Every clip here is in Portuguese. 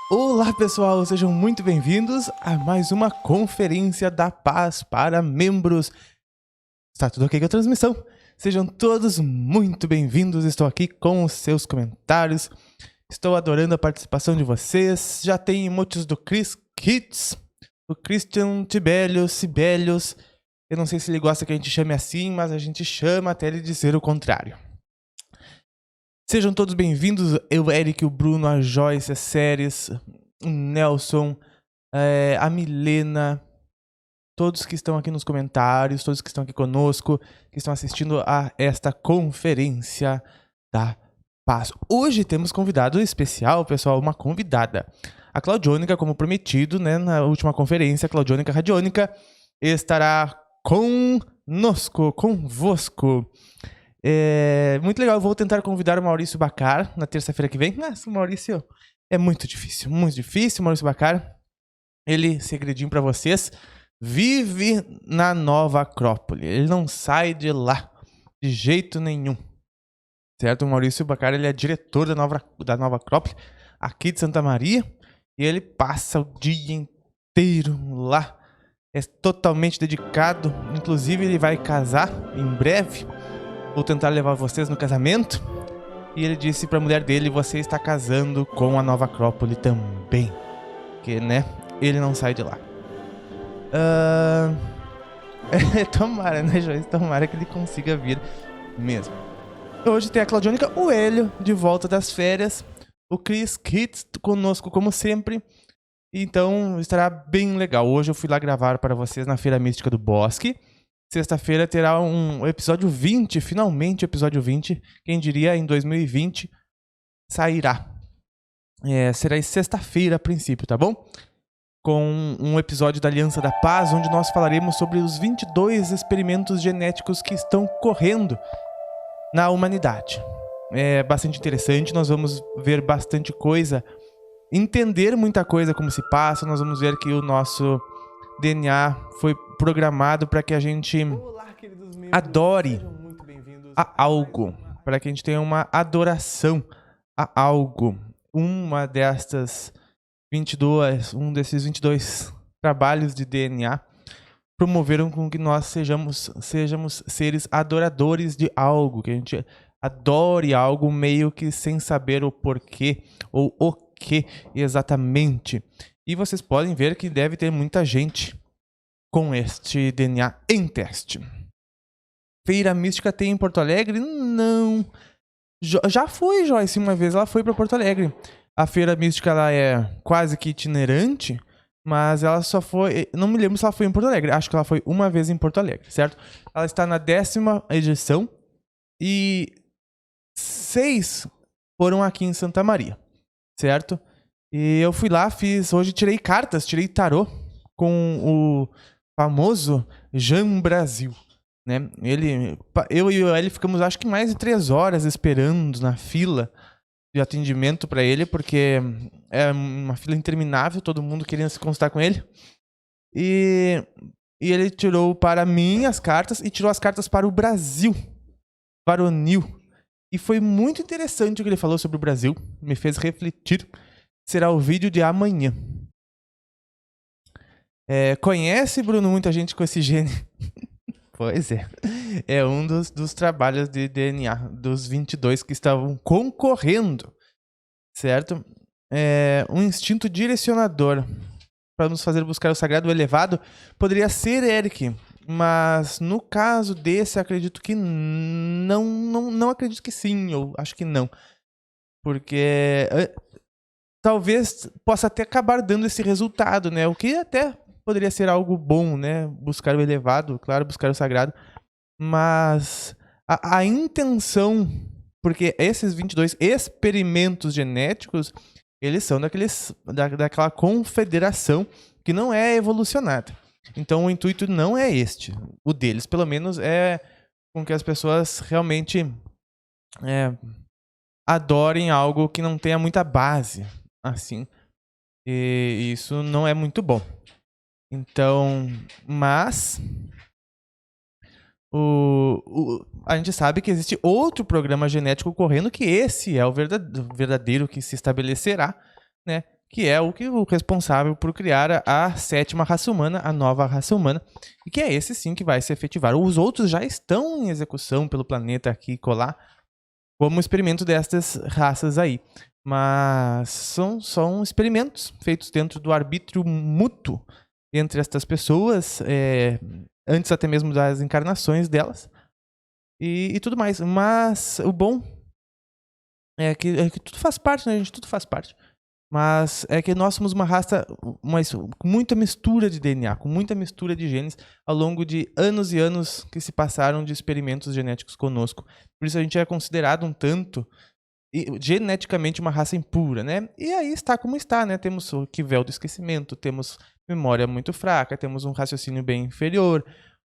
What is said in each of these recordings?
Olá pessoal, sejam muito bem-vindos a mais uma Conferência da Paz para membros. Está tudo ok com a transmissão? Sejam todos muito bem-vindos, estou aqui com os seus comentários. Estou adorando a participação de vocês. Já tem emotes do Chris Kitts, do Christian Sibelius. Eu não sei se ele gosta que a gente chame assim, mas a gente chama até ele dizer o contrário. Sejam todos bem-vindos, eu, Eric, o Bruno, a Joyce, a Séries, o Nelson, a Milena, todos que estão aqui nos comentários, todos que estão aqui conosco, que estão assistindo a esta Conferência da Paz. Hoje temos convidado especial, pessoal, uma convidada. A Claudionica, como prometido, né, na última conferência, a Claudionica Radiônica estará convosco. Muito legal, eu vou tentar convidar o Maurício Bacar na terça-feira que vem. Mas o Maurício é muito difícil, Maurício Bacar, ele, segredinho pra vocês, vive na Nova Acrópole, ele não sai de lá, de jeito nenhum, certo? O Maurício Bacar, ele é diretor da Nova Acrópole, aqui de Santa Maria, e ele passa o dia inteiro lá, é totalmente dedicado, inclusive ele vai casar em breve. Vou tentar levar vocês no casamento. E ele disse pra mulher dele, você está casando com a Nova Acrópole também. Que, né, ele não sai de lá. Tomara, né, Joyce? Tomara que ele consiga vir mesmo. Hoje tem a Claudionica, o Hélio, de volta das férias. O Chris Kitts conosco, como sempre. Então, estará bem legal. Hoje eu fui lá gravar para vocês na Feira Mística do Bosque. Sexta-feira terá um episódio 20, finalmente episódio 20. Quem diria, em 2020 sairá. Será sexta-feira a princípio, tá bom? Com um episódio da Aliança da Paz, onde nós falaremos sobre os 22 experimentos genéticos que estão correndo na humanidade. É bastante interessante, nós vamos ver bastante coisa, entender muita coisa como se passa, nós vamos ver que o nosso DNA foi programado para que a gente adore a algo, para que a gente tenha uma adoração a algo. Um desses 22 trabalhos de DNA promoveram com que nós sejamos seres adoradores de algo, que a gente adore algo meio que sem saber o porquê ou o que exatamente. E vocês podem ver que deve ter muita gente com este DNA em teste. Feira Mística tem em Porto Alegre? Não. Já foi, Joyce, uma vez ela foi para Porto Alegre. A Feira Mística ela é quase que itinerante, mas ela só foi... Não me lembro se ela foi em Porto Alegre. Acho que ela foi uma vez em Porto Alegre, certo? Ela está na 10ª edição e 6 foram aqui em Santa Maria, certo? E eu fui lá, hoje tirei cartas, tirei tarô com o famoso Jean Brasil, né? Eu e o Eli ficamos acho que mais de 3 horas esperando na fila de atendimento para ele, porque é uma fila interminável, todo mundo querendo se consultar com ele. E ele tirou para mim as cartas e tirou as cartas para o Brasil, varonil. E foi muito interessante o que ele falou sobre o Brasil, me fez refletir. Será o vídeo de amanhã. Conhece, Bruno, muita gente com esse gene? Pois é. É um dos trabalhos de DNA, dos 22 que estavam concorrendo, certo? Um instinto direcionador para nos fazer buscar o sagrado, o elevado, poderia ser Eric, mas no caso desse, acredito que não acredito que sim, eu acho que não. Porque... talvez possa até acabar dando esse resultado, né? O que até poderia ser algo bom, né? Buscar o elevado, claro, buscar o sagrado. Mas a intenção... Porque esses 22 experimentos genéticos, eles são daquela confederação que não é evolucionada. Então o intuito não é este. O deles, pelo menos, é com que as pessoas realmente adorem algo que não tenha muita base. Assim, e isso não é muito bom. Então, mas a gente sabe que existe outro programa genético correndo, que esse é o verdadeiro que se estabelecerá, né? que é o responsável por criar a sétima raça humana, a nova raça humana, e que é esse sim que vai se efetivar. Os outros já estão em execução pelo planeta aqui e colar, como experimento destas raças aí. Mas são experimentos feitos dentro do arbítrio mútuo entre estas pessoas, antes até mesmo das encarnações delas, e tudo mais. Mas o bom é que tudo faz parte, né, gente? Tudo faz parte. Mas é que nós somos uma raça com muita mistura de DNA, com muita mistura de genes ao longo de anos e anos que se passaram de experimentos genéticos conosco. Por isso a gente é considerado um tanto geneticamente uma raça impura, né? E aí está como está, né? Temos o véu do esquecimento, temos memória muito fraca, temos um raciocínio bem inferior,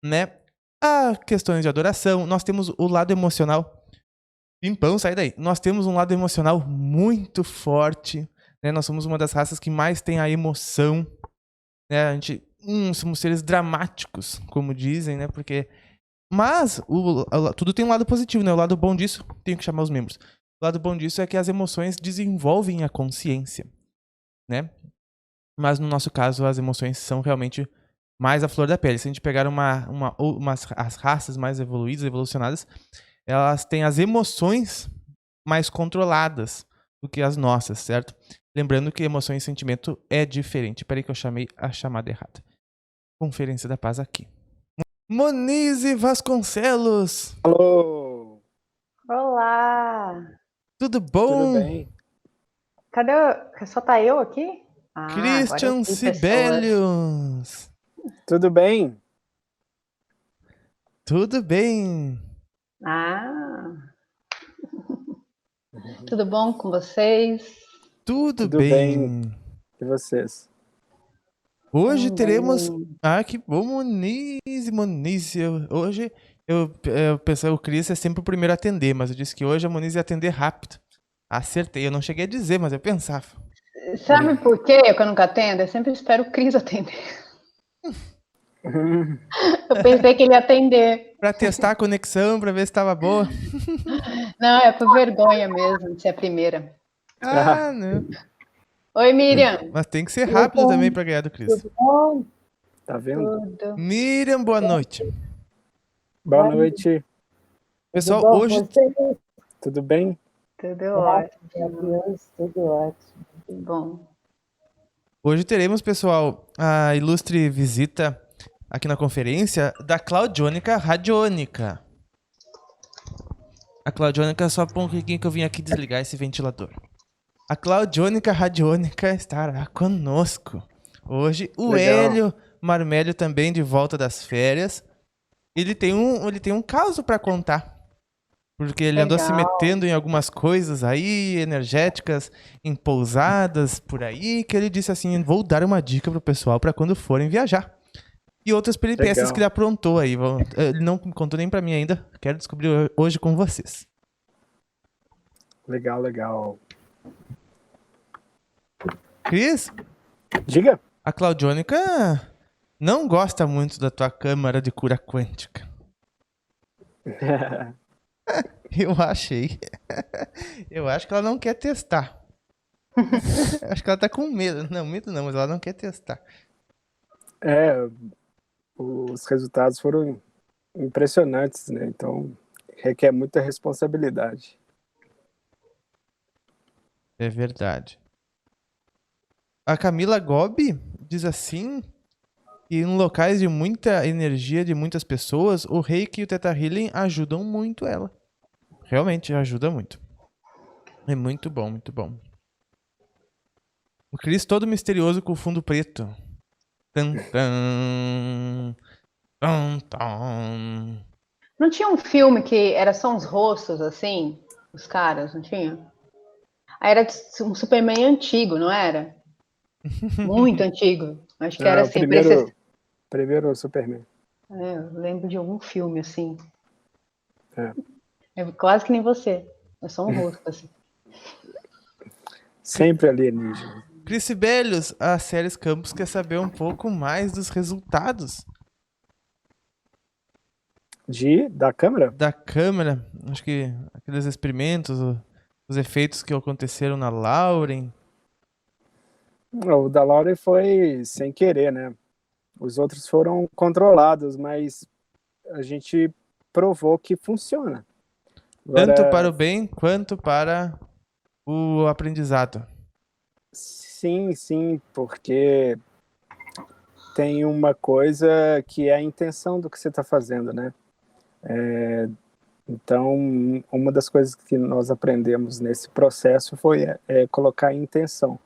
né? Há questões de adoração, nós temos o lado emocional. Pimpão, sai daí. Nós temos um lado emocional muito forte, né? Nós somos uma das raças que mais tem a emoção, né? A gente somos seres dramáticos, como dizem, né? Mas tudo tem um lado positivo, né? O lado bom disso, tenho que chamar os membros. O lado bom disso é que as emoções desenvolvem a consciência, né? Mas no nosso caso, as emoções são realmente mais a flor da pele. Se a gente pegar as raças mais evoluídas, evolucionadas, elas têm as emoções mais controladas do que as nossas, certo? Lembrando que emoções e sentimento é diferente. Peraí que eu chamei a chamada errada. Conferência da Paz aqui. Monize Vasconcelos! Alô! Olá! Tudo bom? Tudo bem? Cadê? Só tá eu aqui? Christian agora Sibelius! Tudo bem? Tudo bem? Tudo bom com vocês? Tudo Tudo bem. E vocês? Hoje Também. teremos... que bom, Monize. Hoje, eu pensei, o Cris é sempre o primeiro a atender, mas eu disse que hoje a Monize ia atender rápido. Acertei, eu não cheguei a dizer, mas eu pensava. Sabe por quê que eu nunca atendo? Eu sempre espero o Cris atender. Eu pensei que ele ia atender. Pra testar a conexão, pra ver se estava boa. Não, é por vergonha mesmo de ser a primeira. Não. Oi, Miriam. Mas tem que ser rápido também pra ganhar do Cris. Tudo bom? Tá vendo? Tudo. Miriam, boa noite. Boa noite. Pessoal, Tudo bom hoje... com vocês? Tudo bem? Tudo ótimo. Deus, tudo ótimo. Que bom. Hoje teremos, pessoal, a ilustre visita aqui na conferência da Claudionica Radiônica. A Claudionica, só por um pouquinho que eu vim aqui desligar esse ventilador. A Claudionica Radiônica estará conosco. Hoje, o Legal. Hélio Marmélio também de volta das férias. Ele tem um caso para contar. Porque ele andou se Legal. metendo em algumas coisas aí, energéticas, em pousadas por aí, que ele disse assim, vou dar uma dica pro pessoal para quando forem viajar. E outras peripécias Legal. que ele aprontou aí. Ele não contou nem para mim ainda, quero descobrir hoje com vocês. Legal. Cris, Diga. a Claudionica não gosta muito da tua câmara de cura quântica. Eu achei. Eu acho que ela não quer testar. Acho que ela tá com medo. Não, medo não, mas ela não quer testar. Os resultados foram impressionantes, né? Então, requer muita responsabilidade. É verdade. A Camila Gobi diz assim que em locais de muita energia de muitas pessoas, o Reiki e o Theta Healing ajudam muito ela. Realmente ajuda muito. É muito bom, muito bom. O Cris todo misterioso com o fundo preto. Tan, tan, tan, tan. Não tinha um filme que era só uns rostos, assim? Os caras, não tinha? Aí era um Superman antigo, não era? Muito antigo. Acho que era O assim. primeiro Superman. Eu lembro de algum filme, assim. É. É quase que nem você. É só um rosto, assim. Sempre alienígena. Cris Sibelius, a Séries Campus quer saber um pouco mais dos resultados Da câmera? da câmera. Acho que aqueles experimentos, os efeitos que aconteceram na Lauren. O da Laura foi sem querer, né? Os outros foram controlados, mas a gente provou que funciona. Tanto para Agora, o bem quanto para o aprendizado. sim, porque tem uma coisa que é a intenção do que você está fazendo, né? Então, uma das coisas que nós aprendemos nesse processo foi colocar a intenção,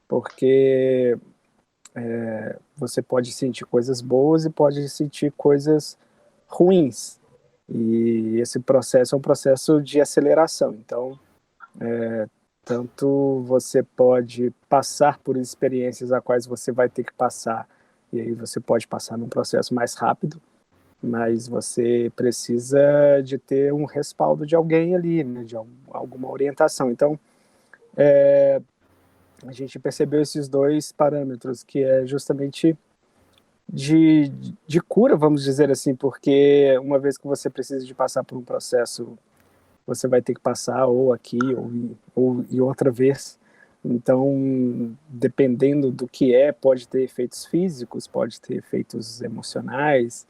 porque você pode sentir coisas boas e pode sentir coisas ruins. E esse processo é um processo de aceleração. Então, tanto você pode passar por experiências a quais você vai ter que passar, e aí você pode passar num processo mais rápido, mas você precisa de ter um respaldo de alguém ali, né, de alguma orientação. Então, a gente percebeu esses dois parâmetros, que é justamente de cura, vamos dizer assim, porque uma vez que você precisa de passar por um processo, você vai ter que passar ou aqui ou e outra vez. Então, dependendo do que pode ter efeitos físicos, pode ter efeitos emocionais,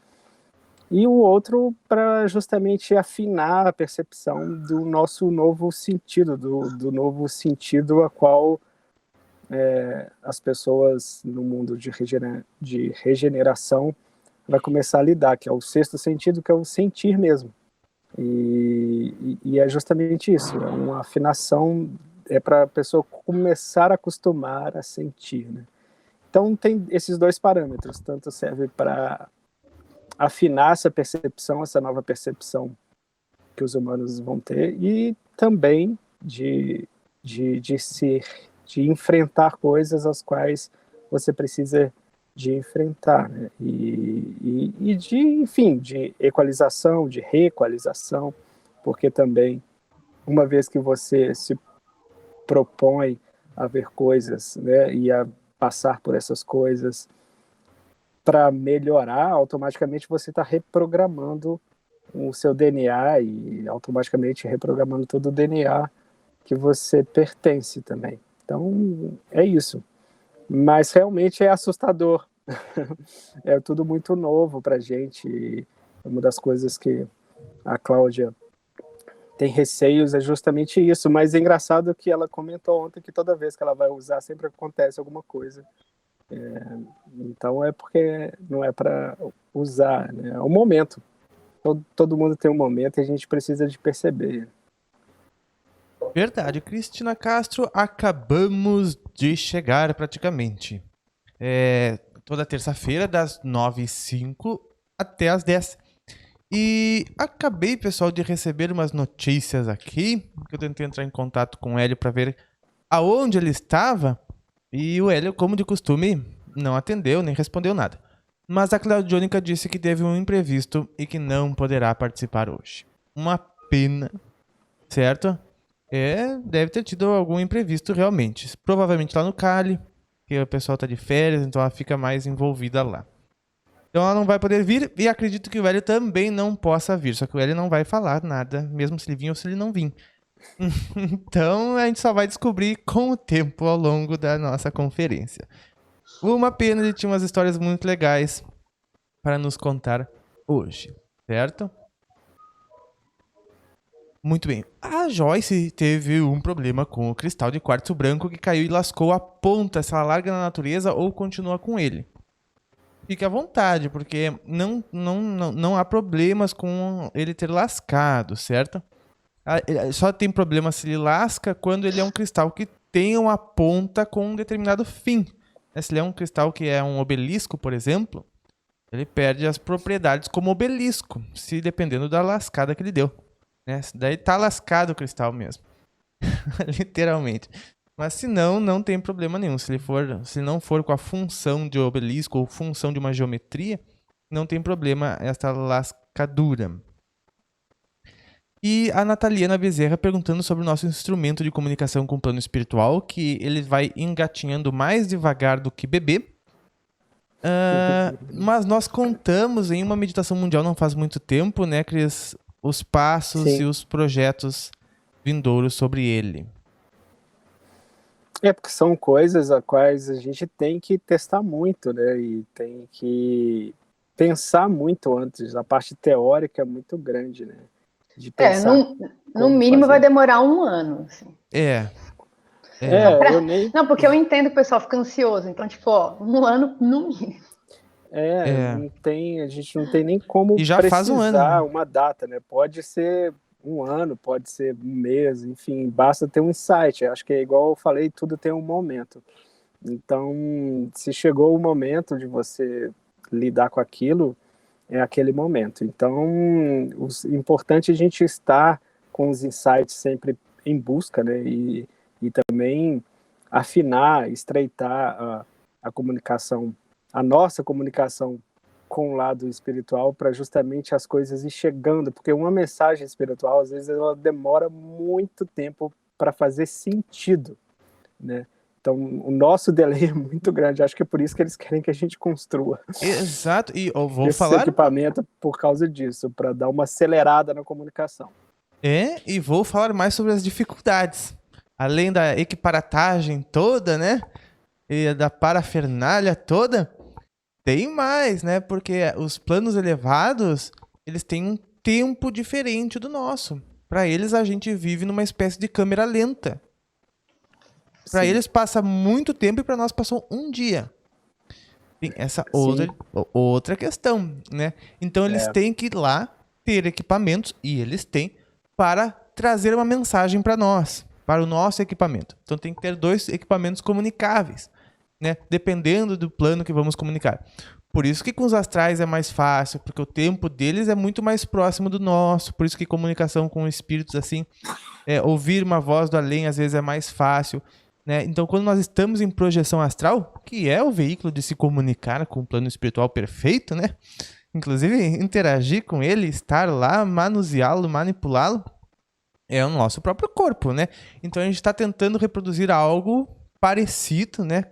e o outro para justamente afinar a percepção do nosso novo sentido, do novo sentido a qual as pessoas no mundo de regeneração vai começar a lidar, que é o sexto sentido, que é o sentir mesmo. E é justamente isso, é uma afinação, é para a pessoa começar a acostumar a sentir, né? Então tem esses dois parâmetros, tanto serve para afinar essa percepção, essa nova percepção que os humanos vão ter, e também de enfrentar coisas as quais você precisa de enfrentar, né? E de, enfim, de equalização, de reequalização, porque também, uma vez que você se propõe a ver coisas, né, e a passar por essas coisas para melhorar, automaticamente você está reprogramando o seu DNA e automaticamente reprogramando todo o DNA que você pertence também. Então, é isso. Mas realmente é assustador. É tudo muito novo para a gente. E uma das coisas que a Cláudia tem receios é justamente isso. Mas é engraçado que ela comentou ontem que toda vez que ela vai usar sempre acontece alguma coisa. Então é porque não é para usar, né? É o momento. Todo mundo tem um momento e a gente precisa de perceber. Verdade, Cristina Castro, acabamos de chegar praticamente. Toda terça-feira, das 9h05 até as 10. E acabei, pessoal, de receber umas notícias aqui, que eu tentei entrar em contato com o Hélio para ver aonde ele estava, e o Hélio, como de costume, não atendeu, nem respondeu nada. Mas a Claudionica disse que teve um imprevisto e que não poderá participar hoje. Uma pena, certo? Deve ter tido algum imprevisto realmente. Provavelmente lá no Cali, que o pessoal tá de férias, então ela fica mais envolvida lá. Então ela não vai poder vir e acredito que o Hélio também não possa vir. Só que o Hélio não vai falar nada, mesmo se ele vir ou se ele não vir. Então a gente só vai descobrir com o tempo ao longo da nossa conferência. Uma pena, ele tinha umas histórias muito legais para nos contar hoje, certo? Muito bem. A Joyce teve um problema com o cristal de quartzo branco que caiu e lascou a ponta. Se ela larga na natureza ou continua com ele. Fique à vontade, porque não há problemas com ele ter lascado, certo? Só tem problema se ele lasca quando ele é um cristal que tem uma ponta com um determinado fim. Se ele é um cristal que é um obelisco, por exemplo, ele perde as propriedades como obelisco, se dependendo da lascada que ele deu. Daí tá lascado o cristal mesmo. Literalmente. Mas se não, não tem problema nenhum. Se não for com a função de obelisco ou função de uma geometria, não tem problema essa lascadura. E a Nataliana Bezerra perguntando sobre o nosso instrumento de comunicação com o plano espiritual, que ele vai engatinhando mais devagar do que bebê. Mas nós contamos em uma meditação mundial não faz muito tempo, né, Cris? Os passos Sim. e os projetos vindouros sobre ele. Porque são coisas a quais a gente tem que testar muito, né? E tem que pensar muito antes. A parte teórica é muito grande, né? De pensar no mínimo vai demorar 1 ano. Assim. Eu nem... Não, porque eu entendo que o pessoal fica ansioso. Então, tipo, 1 ano no mínimo. Não tem, a gente não tem nem como e já precisar faz um ano. uma data, né? Pode ser 1 ano, pode ser 1 mês, enfim, basta ter um insight. Acho que é igual eu falei, tudo tem um momento. Então, se chegou o momento de você lidar com aquilo, é aquele momento. Então, o importante é a gente estar com os insights sempre em busca, né? E também afinar, estreitar a comunicação, a nossa comunicação com o lado espiritual, para justamente as coisas ir chegando, porque uma mensagem espiritual, às vezes, ela demora muito tempo para fazer sentido, né? Então, o nosso delay é muito grande. Acho que é por isso que eles querem que a gente construa. Exato. E eu vou esse falar... equipamento por causa disso, para dar uma acelerada na comunicação. E vou falar mais sobre as dificuldades. Além da equiparatagem toda, né? E da parafernália toda, tem mais, né? Porque os planos elevados, eles têm um tempo diferente do nosso. Para eles, a gente vive numa espécie de câmera lenta. Para eles passa muito tempo e para nós passou 1 dia. Tem essa outra questão, né? Então eles têm que ir lá ter equipamentos, e eles têm, para trazer uma mensagem para nós, para o nosso equipamento. Então tem que ter 2 equipamentos comunicáveis, né? Dependendo do plano que vamos comunicar. Por isso que com os astrais é mais fácil, porque o tempo deles é muito mais próximo do nosso. Por isso que comunicação com espíritos, assim, ouvir uma voz do além às vezes é mais fácil, né? Então, quando nós estamos em projeção astral, que é o veículo de se comunicar com o plano espiritual perfeito, né? Inclusive, interagir com ele, estar lá, manuseá-lo, manipulá-lo, é o nosso próprio corpo, né? Então, a gente está tentando reproduzir algo parecido, né?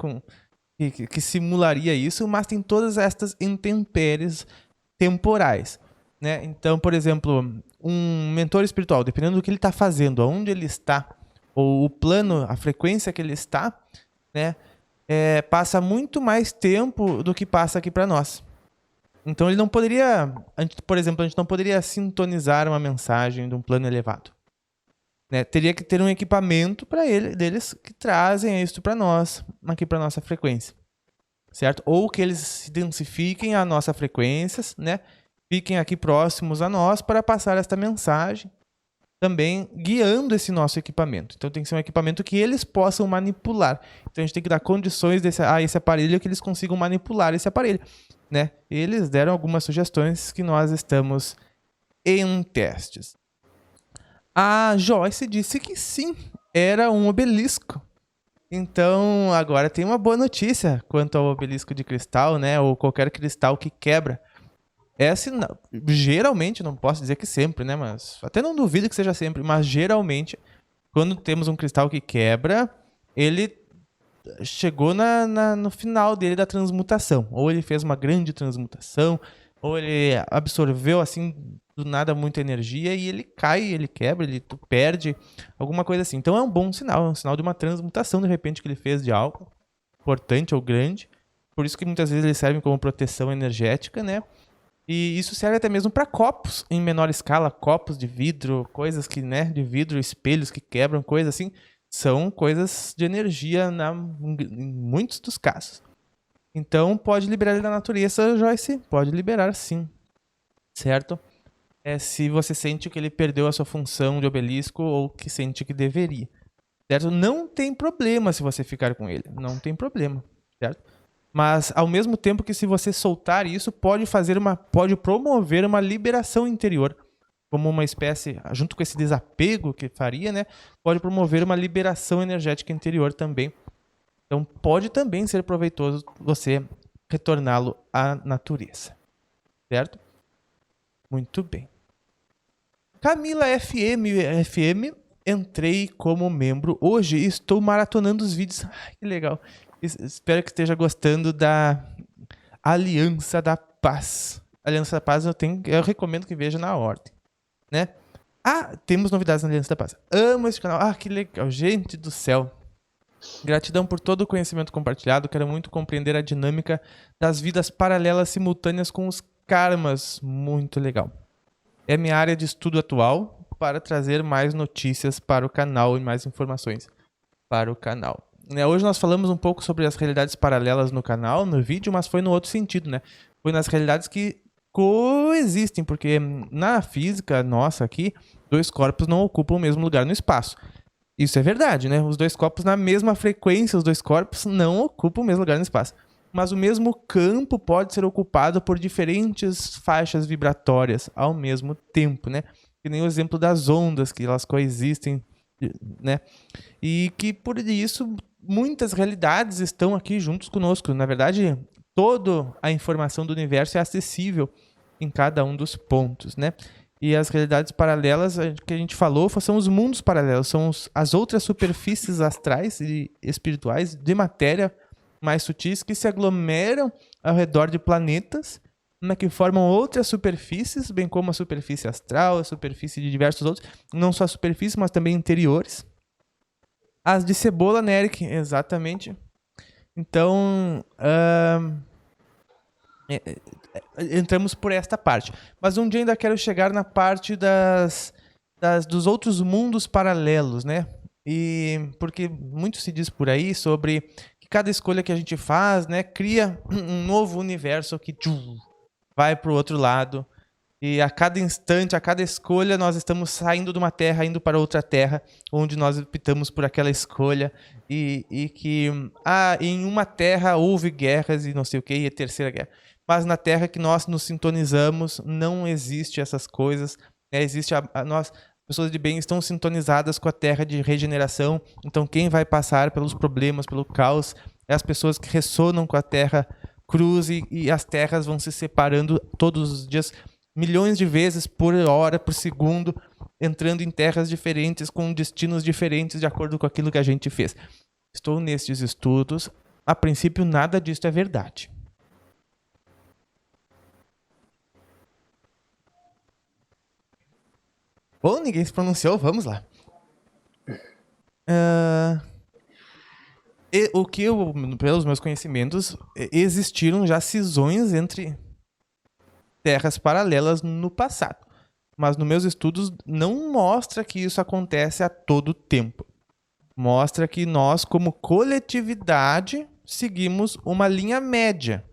Que simularia isso, mas tem todas estas intempéries temporais, né? Então, por exemplo, um mentor espiritual, dependendo do que ele está fazendo, aonde ele está, ou o plano, a frequência que ele está, né, passa muito mais tempo do que passa aqui para nós. Então ele não poderia, por exemplo, a gente não poderia sintonizar uma mensagem de um plano elevado, né? Teria que ter um equipamento para deles que trazem isso para nós, aqui para nossa frequência, certo? Ou que eles se densifiquem a nossa frequência, né? Fiquem aqui próximos a nós para passar esta mensagem, também guiando esse nosso equipamento. Então tem que ser um equipamento que eles possam manipular. Então a gente tem que dar condições a esse aparelho que eles consigam manipular esse aparelho, né? Eles deram algumas sugestões que nós estamos em testes. A Joyce disse que sim, era um obelisco. Então agora tem uma boa notícia quanto ao obelisco de cristal, né? Ou qualquer cristal que quebra. Geralmente, não posso dizer que sempre, né? Mas até não duvido que seja sempre, mas geralmente, quando temos um cristal que quebra, ele chegou no final dele da transmutação. Ou ele fez uma grande transmutação, ou ele absorveu, assim, do nada muita energia e ele cai, ele quebra, ele perde, alguma coisa assim. Então é um bom sinal, é um sinal de uma transmutação, de repente, que ele fez de algo importante ou grande. Por isso que muitas vezes eles servem como proteção energética, né? E isso serve até mesmo para copos em menor escala, copos de vidro, coisas que, né, de vidro, espelhos que quebram, coisas assim, são coisas de energia em muitos dos casos. Então pode liberar ele da natureza, Joyce, pode liberar sim, certo? Se você sente que ele perdeu a sua função de obelisco ou que sente que deveria, certo? Não tem problema se você ficar com ele, não tem problema, certo? Mas, ao mesmo tempo que se você soltar isso, pode promover uma liberação interior. Como uma espécie, junto com esse desapego que faria, né? Pode promover uma liberação energética interior também. Então, pode também ser proveitoso você retorná-lo à natureza. Certo? Muito bem. Camila FM, entrei como membro hoje e estou maratonando os vídeos. Ai, que legal. Espero que esteja gostando da Aliança da Paz. Aliança da Paz eu recomendo que veja na ordem, né? Temos novidades na Aliança da Paz. Amo esse canal. Que legal, gente do céu. Gratidão por todo o conhecimento compartilhado. Quero muito compreender a dinâmica das vidas paralelas simultâneas com os karmas. Muito legal. É minha área de estudo atual para trazer mais notícias para o canal e mais informações para o canal. Hoje nós falamos um pouco sobre as realidades paralelas no canal, no vídeo, mas foi no outro sentido, né? Foi nas realidades que coexistem, porque na física nossa aqui, dois corpos não ocupam o mesmo lugar no espaço. Isso é verdade, né? Os dois corpos na mesma frequência, os dois corpos não ocupam o mesmo lugar no espaço. Mas o mesmo campo pode ser ocupado por diferentes faixas vibratórias ao mesmo tempo, né? Que nem o exemplo das ondas, que elas coexistem, né? E que por isso muitas realidades estão aqui juntos conosco. Na verdade, toda a informação do universo é acessível em cada um dos pontos, né? E as realidades paralelas que a gente falou são os mundos paralelos, são as outras superfícies astrais e espirituais de matéria mais sutis que se aglomeram ao redor de planetas, né, que formam outras superfícies, bem como a superfície astral, a superfície de diversos outros, não só superfícies, mas também interiores. As de cebola, né, Eric? Exatamente. Então, entramos por esta parte. Mas um dia ainda quero chegar na parte dos outros mundos paralelos, né? E porque muito se diz por aí sobre que cada escolha que a gente faz, né, cria um novo universo que vai para o outro lado. E a cada instante, a cada escolha, nós estamos saindo de uma terra, indo para outra terra, onde nós optamos por aquela escolha. E que em uma terra houve guerras e não sei o que, e a terceira guerra. Mas na terra que nós nos sintonizamos, não existe essas coisas. Existe nós, pessoas de bem, estão sintonizadas com a terra de regeneração. Então quem vai passar pelos problemas, pelo caos, é as pessoas que ressonam com a terra cruz e as terras vão se separando todos os dias, milhões de vezes por hora, por segundo, entrando em terras diferentes, com destinos diferentes, de acordo com aquilo que a gente fez. Estou nestes estudos. A princípio, nada disso é verdade. Bom, ninguém se pronunciou, vamos lá. O que pelos meus conhecimentos, existiram já cisões entre terras paralelas no passado. Mas nos meus estudos não mostra que isso acontece a todo tempo. Mostra que nós, como coletividade, seguimos uma linha média,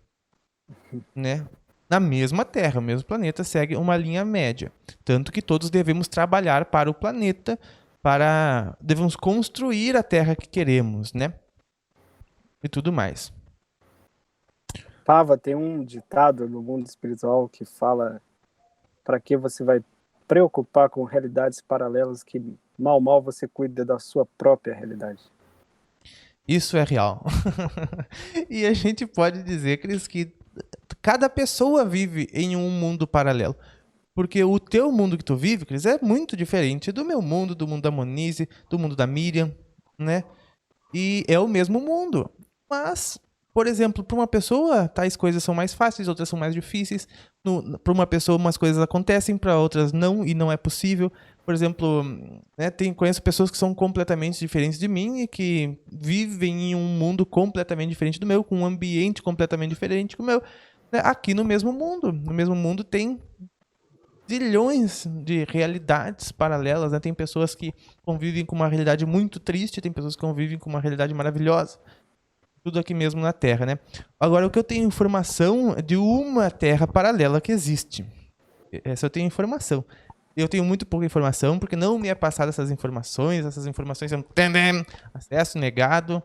né? Na mesma Terra, o mesmo planeta segue uma linha média. Tanto que todos devemos trabalhar para o planeta, devemos construir a Terra que queremos, né? E tudo mais. Pava, tem um ditado no mundo espiritual que fala: para que você vai preocupar com realidades paralelas que mal você cuida da sua própria realidade? Isso é real. E a gente pode dizer, Cris, que cada pessoa vive em um mundo paralelo. Porque o teu mundo que tu vive, Cris, é muito diferente do meu mundo, do mundo da Monize, do mundo da Miriam, né? E é o mesmo mundo. Mas, por exemplo, para uma pessoa, tais coisas são mais fáceis, outras são mais difíceis. Para uma pessoa, umas coisas acontecem, para outras não, e não é possível. Por exemplo, né, conheço pessoas que são completamente diferentes de mim e que vivem em um mundo completamente diferente do meu, com um ambiente completamente diferente do meu. Né, aqui no mesmo mundo. No mesmo mundo tem zilhões de realidades paralelas. Né? Tem pessoas que convivem com uma realidade muito triste, tem pessoas que convivem com uma realidade maravilhosa. Tudo aqui mesmo na Terra, né? Agora, o que eu tenho informação é de uma Terra paralela que existe. Essa eu tenho informação. Eu tenho muito pouca informação, porque não me é passada essas informações são acesso negado.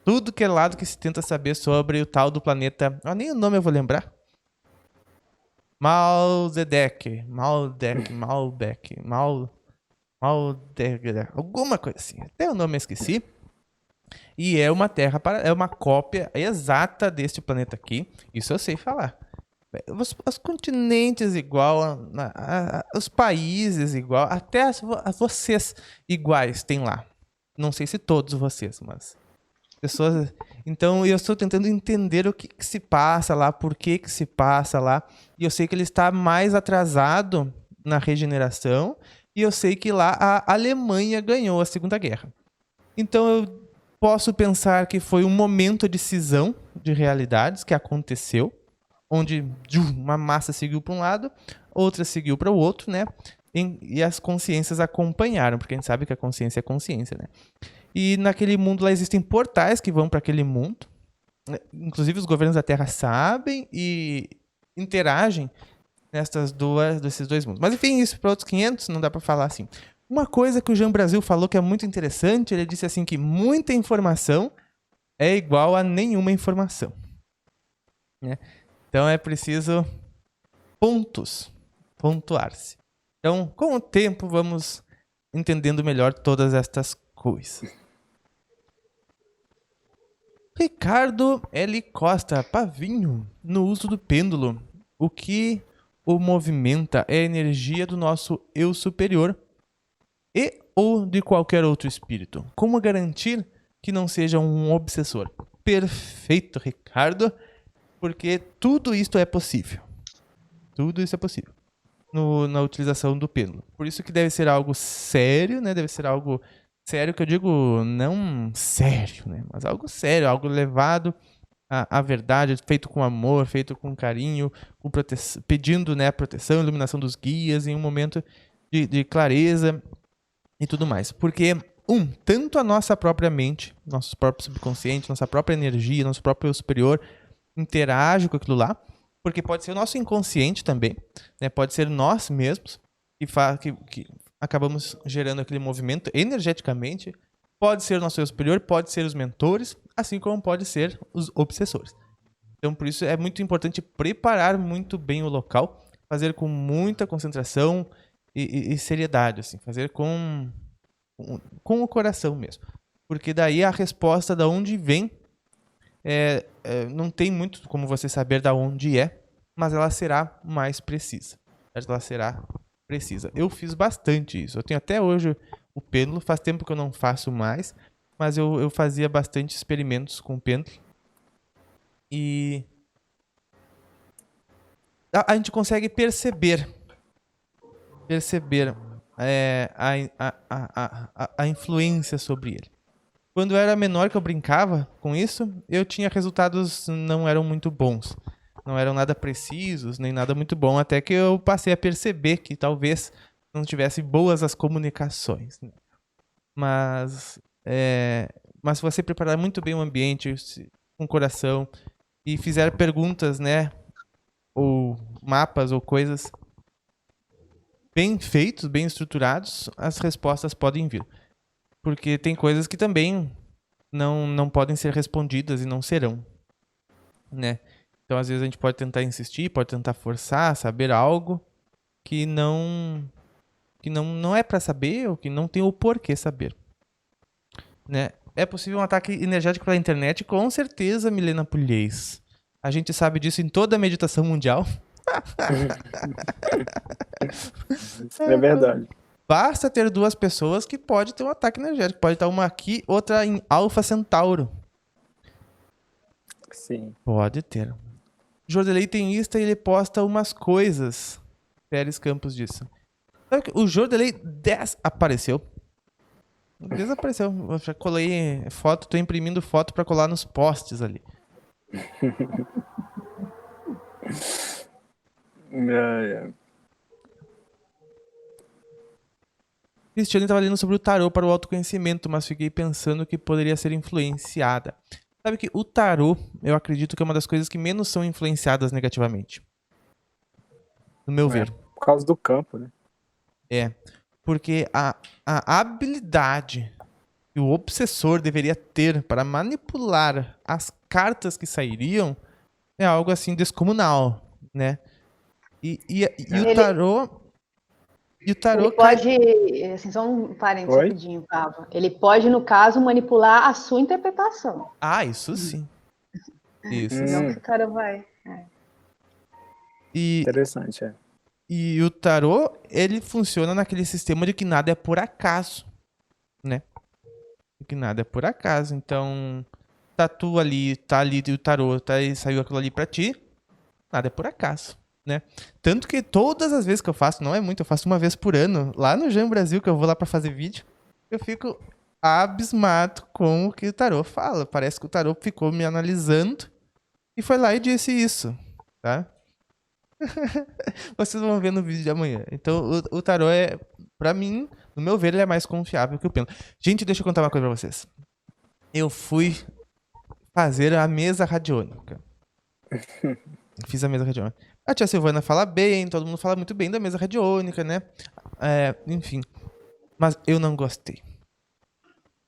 Tudo que é lado que se tenta saber sobre o tal do planeta... nem o nome eu vou lembrar. Malbeck, alguma coisa assim. Até o nome eu esqueci. E é uma terra é uma cópia exata deste planeta aqui. Isso eu sei falar. Os continentes igual, os países igual, até vocês iguais tem lá. Não sei se todos vocês, mas pessoas. Então eu estou tentando entender o que se passa lá, por que se passa lá. E eu sei que ele está mais atrasado na regeneração. E eu sei que lá a Alemanha ganhou a Segunda Guerra. Então eu posso pensar que foi um momento de cisão de realidades que aconteceu, onde uma massa seguiu para um lado, outra seguiu para o outro, né? E as consciências acompanharam, porque a gente sabe que a consciência é consciência, né? E naquele mundo lá existem portais que vão para aquele mundo. Inclusive os governos da Terra sabem e interagem desses dois mundos. Mas enfim, isso para outros 500, não dá para falar assim. Uma coisa que o Jean Brasil falou que é muito interessante, ele disse assim que muita informação é igual a nenhuma informação, né? Então é preciso pontuar-se. Então, com o tempo, vamos entendendo melhor todas estas coisas. Ricardo L. Costa, Pavinho, no uso do pêndulo. O que o movimenta é a energia do nosso eu superior e ou de qualquer outro espírito. Como garantir que não seja um obsessor? Perfeito, Ricardo, porque tudo isto é possível. Tudo isso é possível na utilização do pêndulo. Por isso que deve ser algo sério, né? Deve ser algo sério, que eu digo não sério, né? Mas algo sério, algo levado à verdade, feito com amor, feito com carinho, com pedindo, né, a proteção, a iluminação dos guias em um momento de clareza e tudo mais. Porque, tanto a nossa própria mente, nosso próprio subconsciente, nossa própria energia, nosso próprio eu superior interage com aquilo lá, porque pode ser o nosso inconsciente também, né? Pode ser nós mesmos que acabamos gerando aquele movimento energeticamente. Pode ser o nosso eu superior, pode ser os mentores, assim como pode ser os obsessores. Então, por isso é muito importante preparar muito bem o local, fazer com muita concentração e seriedade, assim, fazer com o coração mesmo. Porque daí a resposta da onde vem não tem muito como você saber da onde é, mas ela será mais precisa. Ela será precisa. Eu fiz bastante isso. Eu tenho até hoje o pêndulo, faz tempo que eu não faço mais, mas eu fazia bastante experimentos com o pêndulo. E a gente consegue perceber a influência sobre ele. Quando eu era menor que eu brincava com isso, eu tinha resultados não eram muito bons. Não eram nada precisos, nem nada muito bom, até que eu passei a perceber que talvez não tivesse boas as comunicações, né? Mas se você preparar muito bem o ambiente, com o coração, e fizer perguntas, né, ou mapas ou coisas bem feitos, bem estruturados, as respostas podem vir. Porque tem coisas que também não podem ser respondidas e não serão, né? Então, às vezes, a gente pode tentar insistir, pode tentar forçar, saber algo que não é para saber ou que não tem o porquê saber, né? É possível um ataque energético pela internet? Com certeza, Milena Pulhês. A gente sabe disso em toda a meditação mundial. É verdade. Basta ter duas pessoas que pode ter um ataque energético. Pode estar uma aqui, outra em Alpha Centauro. Sim. Pode ter. Jordelei tem Insta e ele posta umas coisas. Pérez Campos disse. Sabe que o Jordelei apareceu. Desapareceu. Eu já colei foto, tô imprimindo foto pra colar nos posts ali. Cristiane estava lendo sobre o tarô para o autoconhecimento, mas fiquei pensando que poderia ser influenciada. Sabe que o tarô, eu acredito que é uma das coisas que menos são influenciadas negativamente. No meu ver. Por causa do campo, né? Porque a habilidade que o obsessor deveria ter para manipular as cartas que sairiam é algo assim descomunal, né? E o tarô... E o tarô ele pode, assim, só um parênteses rapidinho, Pava. Ele pode, no caso, manipular a sua interpretação. Ah, isso sim. Isso sim. Não que o cara vai... Interessante, E o tarô, ele funciona naquele sistema de que nada é por acaso, né? De que nada é por acaso. Então, tá ali o tarô, saiu aquilo ali pra ti, nada é por acaso, né? Tanto que todas as vezes que eu faço, não é muito, eu faço uma vez por ano, lá no Jean Brasil, que eu vou lá pra fazer vídeo, eu fico abismado com o que o tarô fala. Parece que o tarô ficou me analisando e foi lá e disse isso, tá? Vocês vão ver no vídeo de amanhã. Então, o tarô é, pra mim, no meu ver, ele é mais confiável que o pêndulo. Gente, deixa eu contar uma coisa pra vocês. Eu fui fazer a mesa radiônica. Fiz a mesa radiônica. A tia Silvana fala bem, todo mundo fala muito bem da mesa radiônica, né? Enfim. Mas eu não gostei.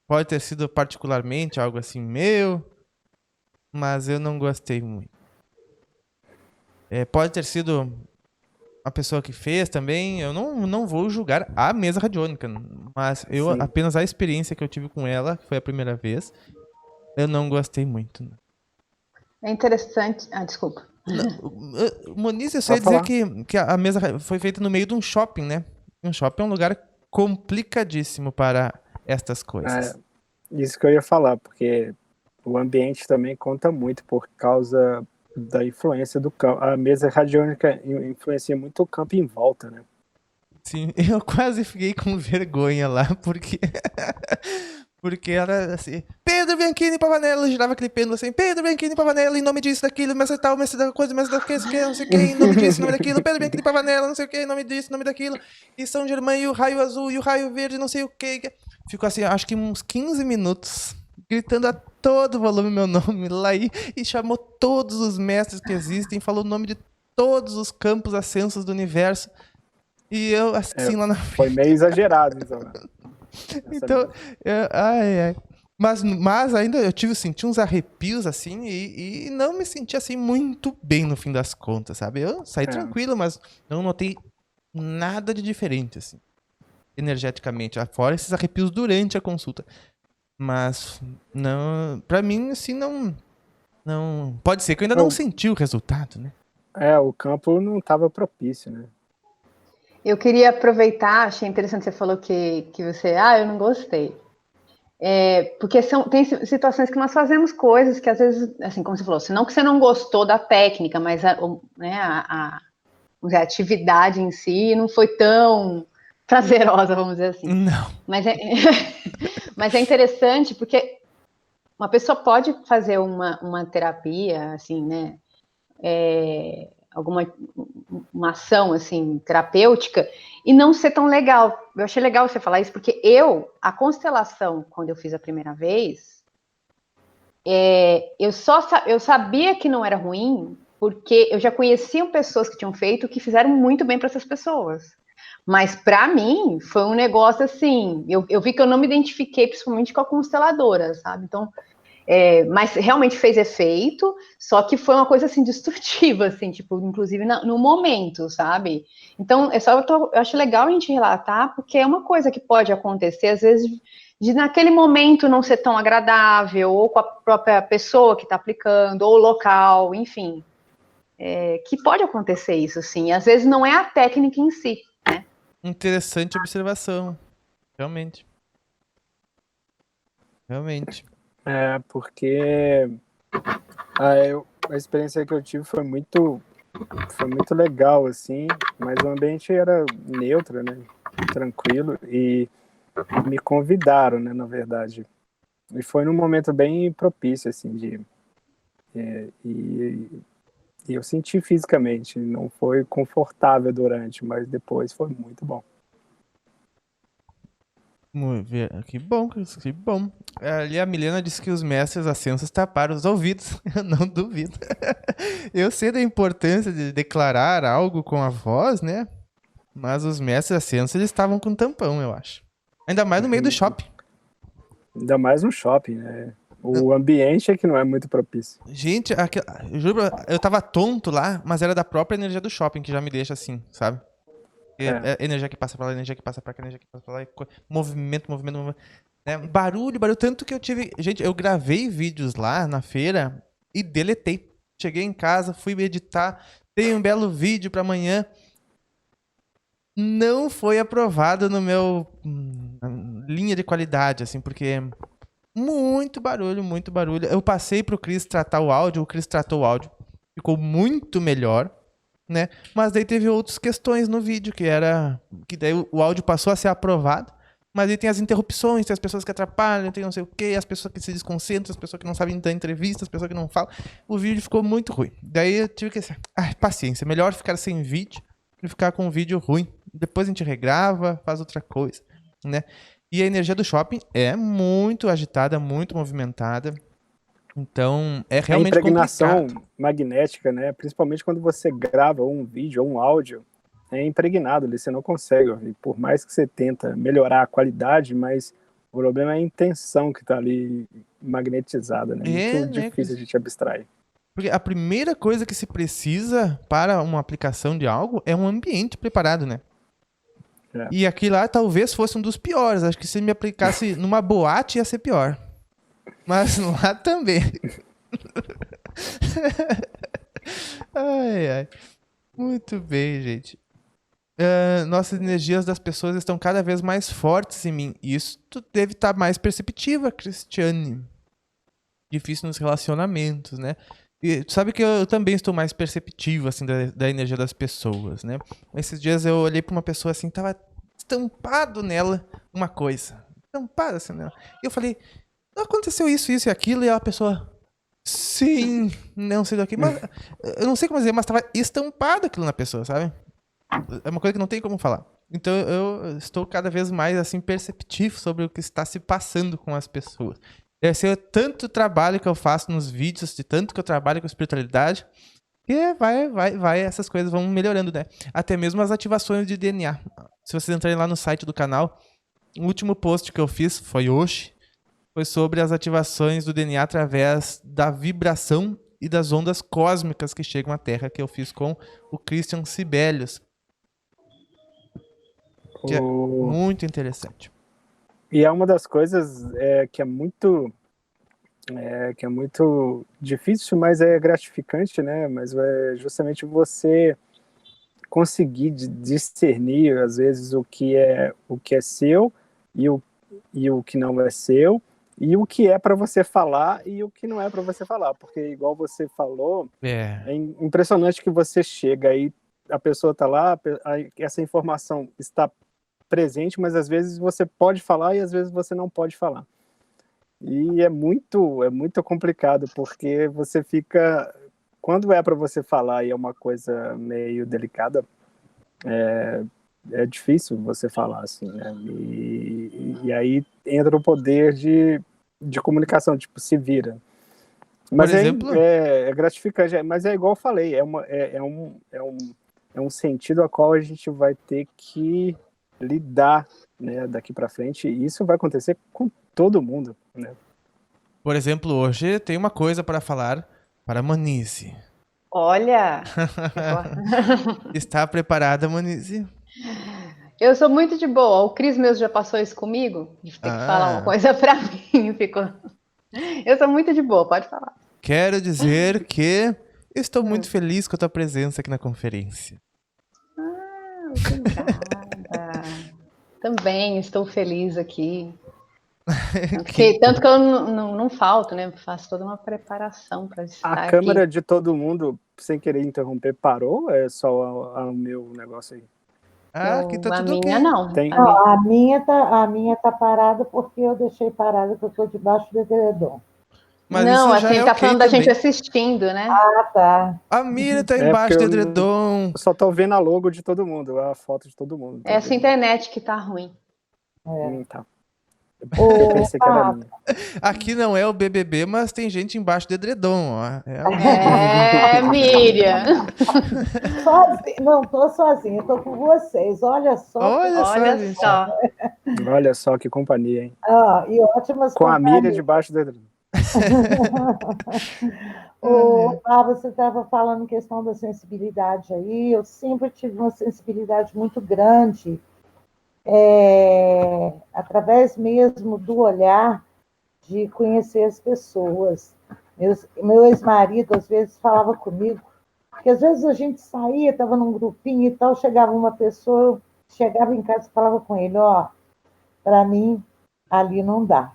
Pode ter sido particularmente algo assim meu, mas eu não gostei muito. Pode ter sido a pessoa que fez também. Eu não vou julgar a mesa radiônica, mas Sim. apenas a experiência que eu tive com ela, que foi a primeira vez, eu não gostei muito. É interessante. Ah, desculpa. Moniz, eu só ia dizer que a mesa foi feita no meio de um shopping, né? Um shopping é um lugar complicadíssimo para estas coisas. Isso que eu ia falar, porque o ambiente também conta muito por causa da influência do campo. A mesa radiônica influencia muito o campo em volta, né? Sim, eu quase fiquei com vergonha lá, porque era assim, Pedro Bianchini Pavanello, girava aquele pêndulo assim, Pedro Bianchini Pavanello, em nome disso, daquilo, mestre tal, mestre da coisa, mestre daquilo, não sei o que, em nome disso, em nome daquilo, Pedro Bianchini Pavanello, não sei o que, em nome disso, em nome daquilo, e São Germain, e o raio azul, e o raio verde, não sei o que. Ficou assim, acho que uns 15 minutos, gritando a todo volume meu nome lá e chamou todos os mestres que existem, falou o nome de todos os campos ascensos do universo. E eu, assim, lá na frente. Foi meio exagerado, então. Então, Mas ainda eu senti uns arrepios, assim, e não me senti, assim, muito bem no fim das contas, sabe? Eu saí tranquilo, mas não notei nada de diferente, assim, energeticamente. Fora esses arrepios durante a consulta. Mas, não, pra mim, assim, não... Pode ser que eu ainda não senti o resultado, né? O campo não estava propício, né? Eu queria aproveitar, achei interessante, você falou que você, eu não gostei. Porque tem situações que nós fazemos coisas que às vezes, assim, como você falou, não que você não gostou da técnica, mas a atividade em si não foi tão prazerosa, vamos dizer assim. Não. Mas é interessante porque uma pessoa pode fazer uma terapia, assim, né? Uma ação assim terapêutica e não ser tão legal. Eu achei legal você falar isso, porque a constelação, quando eu fiz a primeira vez, eu sabia que não era ruim, porque eu já conhecia pessoas que tinham feito que fizeram muito bem para essas pessoas. Mas para mim foi um negócio assim, eu vi que eu não me identifiquei principalmente com a consteladora, sabe? Então, mas realmente fez efeito, só que foi uma coisa assim destrutiva, assim, tipo, inclusive no momento, sabe? Então, eu acho legal a gente relatar, porque é uma coisa que pode acontecer, às vezes, de naquele momento não ser tão agradável, ou com a própria pessoa que está aplicando, ou o local, enfim. Que pode acontecer isso, sim. Às vezes não é a técnica em si, né? Interessante observação. Realmente. Porque a experiência que eu tive foi muito legal, assim, mas o ambiente era neutro, né? Tranquilo, e me convidaram, né, na verdade. E foi num momento bem propício, assim, e eu senti fisicamente, não foi confortável durante, mas depois foi muito bom. Que bom, que bom. Ali a Milena disse que os mestres ascensos taparam os ouvidos. Eu não duvido. Eu sei da importância de declarar algo com a voz, né? Mas os mestres ascensos, eles estavam com tampão, eu acho. Ainda mais no meio do shopping. Ainda mais no shopping, né? O ambiente é que não é muito propício. Gente, eu juro, eu tava tonto lá, mas era da própria energia do shopping que já me deixa assim, sabe? Energia que passa pra lá, energia que passa pra cá, energia que passa pra lá. Movimento. Né? Barulho. Tanto que eu tive... Gente, eu gravei vídeos lá na feira e deletei. Cheguei em casa, fui editar. Tem um belo vídeo pra amanhã. Não foi aprovado no meu... linha de qualidade, assim, porque... Muito barulho. Eu passei pro Cris tratar o áudio. O Cris tratou o áudio. Ficou muito melhor. Né? Mas daí teve outras questões no vídeo, que daí o áudio passou a ser aprovado, Mas aí tem as interrupções, tem as pessoas que atrapalham, tem não sei o quê, as pessoas que se desconcentram, as pessoas que não sabem dar entrevista, as pessoas que não falam. O vídeo ficou muito ruim. Daí eu tive que... paciência, melhor ficar sem vídeo que ficar com um vídeo ruim. Depois a gente regrava, faz outra coisa, né? E a energia do shopping é muito agitada, muito movimentada. Então, é A realmente impregnação complicado. magnética, né? Principalmente quando você grava um vídeo ou um áudio, é impregnado ali, você não consegue ouvir. Por mais que você tenta melhorar a qualidade, mas o problema é a intenção que está ali magnetizada, né? Muito Né? difícil a gente abstrair. Porque a primeira coisa que se precisa para uma aplicação de algo é um ambiente preparado, né? É. E aqui lá talvez fosse um dos piores. Acho que se me aplicasse numa boate ia ser pior. Mas lá também. Ai, ai. Muito bem, gente. Nossas energias das pessoas estão cada vez mais fortes em mim. E isso deve estar mais perceptiva, Cristiane. Difícil nos relacionamentos, né? E tu sabe que eu também estou mais perceptivo, assim, da energia das pessoas, né? Esses dias eu olhei pra uma pessoa, assim, tava estampado nela uma coisa. Estampado, assim, nela. E eu falei, aconteceu isso e aquilo, e a pessoa... Sim, não sei do que, mas... Eu não sei como dizer, mas tava estampado aquilo na pessoa, sabe? É uma coisa que não tem como falar. Então eu estou cada vez mais, assim, perceptivo sobre o que está se passando com as pessoas. Deve ser tanto trabalho que eu faço nos vídeos, de tanto que eu trabalho com espiritualidade, que essas coisas vão melhorando, né? Até mesmo as ativações de DNA. Se vocês entrarem lá no site do canal, o último post que eu fiz foi hoje, foi sobre as ativações do DNA através da vibração e das ondas cósmicas que chegam à Terra, que eu fiz com o Christian Sibelius. Que é muito interessante. E é uma das coisas que é muito difícil, mas é gratificante, né? Mas é justamente você conseguir discernir às vezes o que é seu e o que não é seu, e o que é para você falar e o que não é para você falar, porque igual você falou, é impressionante que você chega aí, a pessoa está lá, essa informação está presente, mas às vezes você pode falar e às vezes você não pode falar. E é muito complicado, porque você fica... Quando é para você falar e é uma coisa meio delicada, é difícil você falar, assim, né? E aí entra o poder de comunicação, tipo, se vira. Mas por exemplo, é gratificante, mas é igual eu falei, é um sentido a qual a gente vai ter que lidar, né, daqui para frente, e isso vai acontecer com todo mundo, né? Por exemplo, hoje tem uma coisa para falar para Monize. Olha! Está preparada, Monize? Eu sou muito de boa. O Cris mesmo já passou isso comigo, de ter que falar uma coisa para mim. Eu sou muito de boa, pode falar. Quero dizer que estou muito feliz com a tua presença aqui na conferência. Obrigada. Também estou feliz aqui. Tanto que eu não falto, né? Faço toda uma preparação para estar aqui. A câmera de todo mundo, sem querer interromper, parou? É só o meu negócio aí? Aqui tá tudo minha ok. não. A minha tá parada porque eu deixei parada, que eu tô debaixo do edredom. Mas não, isso já assim, é tá okay falando também. da gente assistindo, né? Tá. A Miriam tá embaixo do edredom. Eu só tô vendo a logo de todo mundo, a foto de todo mundo. É essa internet que tá ruim. Tá. Eu pensei que era minha. Aqui não é o BBB, mas tem gente embaixo do edredom. Ó. Miriam. Não tô sozinha, tô com vocês. Olha só. Olha só que companhia, hein? E ótimas com a Miriam debaixo do edredom. Você estava falando questão da sensibilidade aí. Eu sempre tive uma sensibilidade muito grande, através mesmo do olhar, de conhecer as pessoas. Meu ex-marido, às vezes, falava comigo, que às vezes a gente saía, estava num grupinho e tal, chegava uma pessoa, eu chegava em casa e falava com ele, para mim, ali não dá.